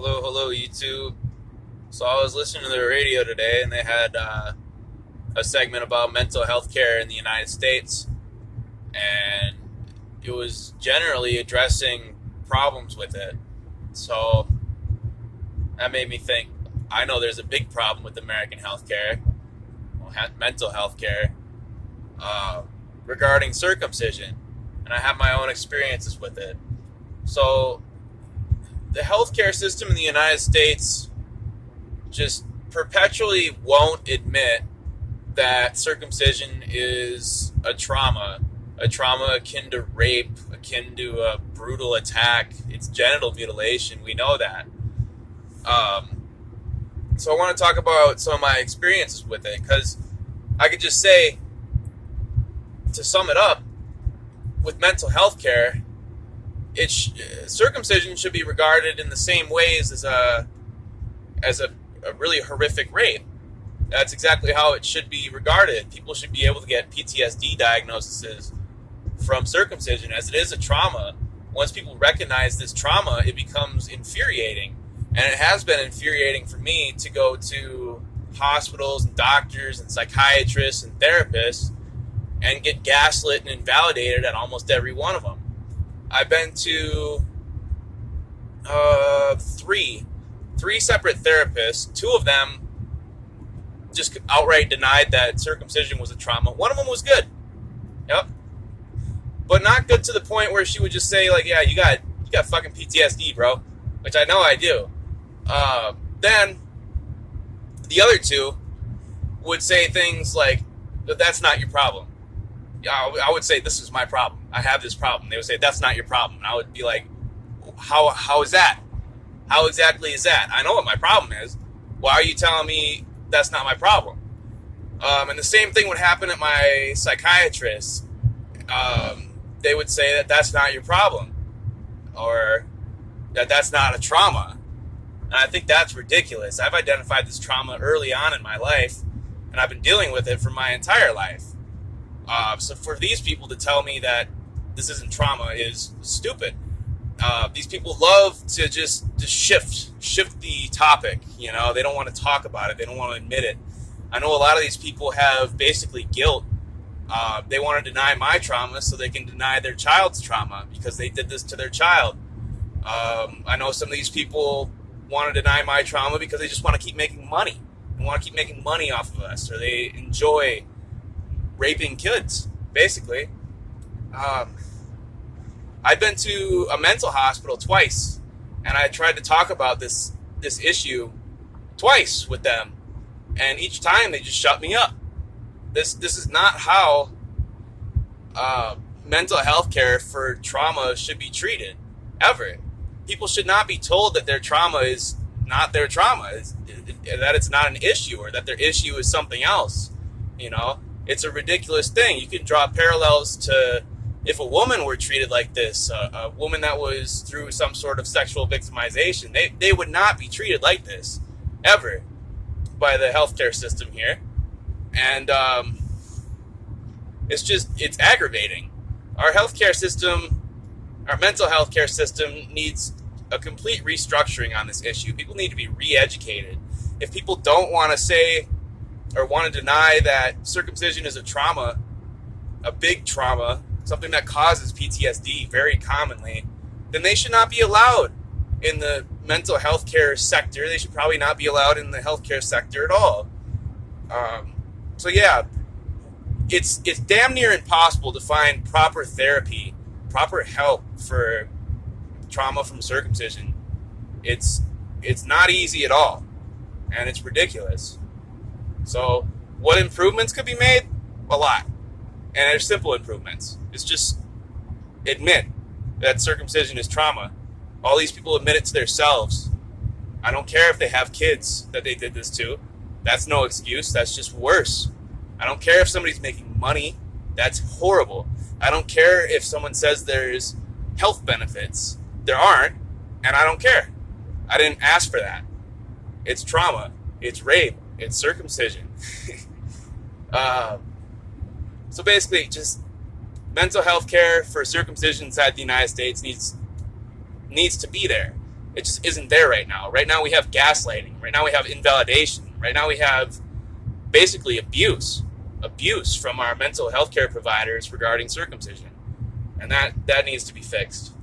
Hello, YouTube. So I was listening to the radio today, and they had a segment about mental health care in the United States, and it was generally addressing problems with it. So that made me think. I know there's a big problem with American healthcare, mental health care, regarding circumcision, and I have my own experiences with it. So the healthcare system in the United States just perpetually won't admit that circumcision is a trauma akin to rape, akin to a brutal attack. It's genital mutilation. We know that. So I want to talk about some of my experiences with it, because I could just say, to sum it up, with mental health care, circumcision should be regarded in the same ways as a really horrific rape. That's exactly how it should be regarded. People should be able to get PTSD diagnoses from circumcision, as it is a trauma. Once people recognize this trauma, it becomes infuriating. And it has been infuriating for me to go to hospitals and doctors and psychiatrists and therapists and get gaslit and invalidated at almost every one of them. I've been to three separate therapists. Two of them just outright denied that circumcision was a trauma. One of them was good. Yep. But not good to the point where she would just say, like, yeah, you got fucking PTSD, bro. Which I know I do. Then the other two would say things like, that's not your problem. I would say, this is my problem. I have this problem. They would say, that's not your problem. And I would be like, how is that? How exactly is that? I know what my problem is. Why are you telling me that's not my problem? And the same thing would happen at my psychiatrist. They would say that that's not your problem, or that that's not a trauma. And I think that's ridiculous. I've identified this trauma early on in my life, and I've been dealing with it for my entire life. So for these people to tell me that this isn't trauma is stupid. These people love to just shift the topic. You know, they don't want to talk about it. They don't want to admit it. I know a lot of these people have basically guilt. They want to deny my trauma so they can deny their child's trauma because they did this to their child. I know some of these people want to deny my trauma because they just want to keep making money. They want to keep making money off of us, or they enjoy raping kids, basically. I've been to a mental hospital twice, and I tried to talk about this issue twice with them, and each time they just shut me up. This is not how mental health care for trauma should be treated, ever. People should not be told that their trauma is not their trauma, that it's not an issue, or that their issue is something else. You know, it's a ridiculous thing. You can draw parallels to if a woman were treated like this, a woman that was through some sort of sexual victimization, they would not be treated like this, ever, by the healthcare system here. And it's aggravating. Our healthcare system, our mental health care system, needs a complete restructuring on this issue. People need to be re-educated. If people don't want to say or want to deny that circumcision is a trauma, a big trauma, something that causes PTSD very commonly, then they should not be allowed in the mental health care sector. They should probably not be allowed in the healthcare sector at all. So yeah, it's damn near impossible to find proper therapy, proper help for trauma from circumcision. It's not easy at all, and it's ridiculous. So what improvements could be made? A lot. And they're simple improvements. It's just admit that circumcision is trauma. All these people admit it to themselves. I don't care if they have kids that they did this to. That's no excuse. That's just worse. I don't care if somebody's making money. That's horrible. I don't care if someone says there's health benefits. There aren't, and I don't care. I didn't ask for that. It's trauma. It's rape. It's circumcision. So basically, just mental health care for circumcision inside the United States needs to be there. It just isn't there right now. Right now we have gaslighting. Right now we have invalidation. Right now we have basically abuse from our mental health care providers regarding circumcision. And that needs to be fixed.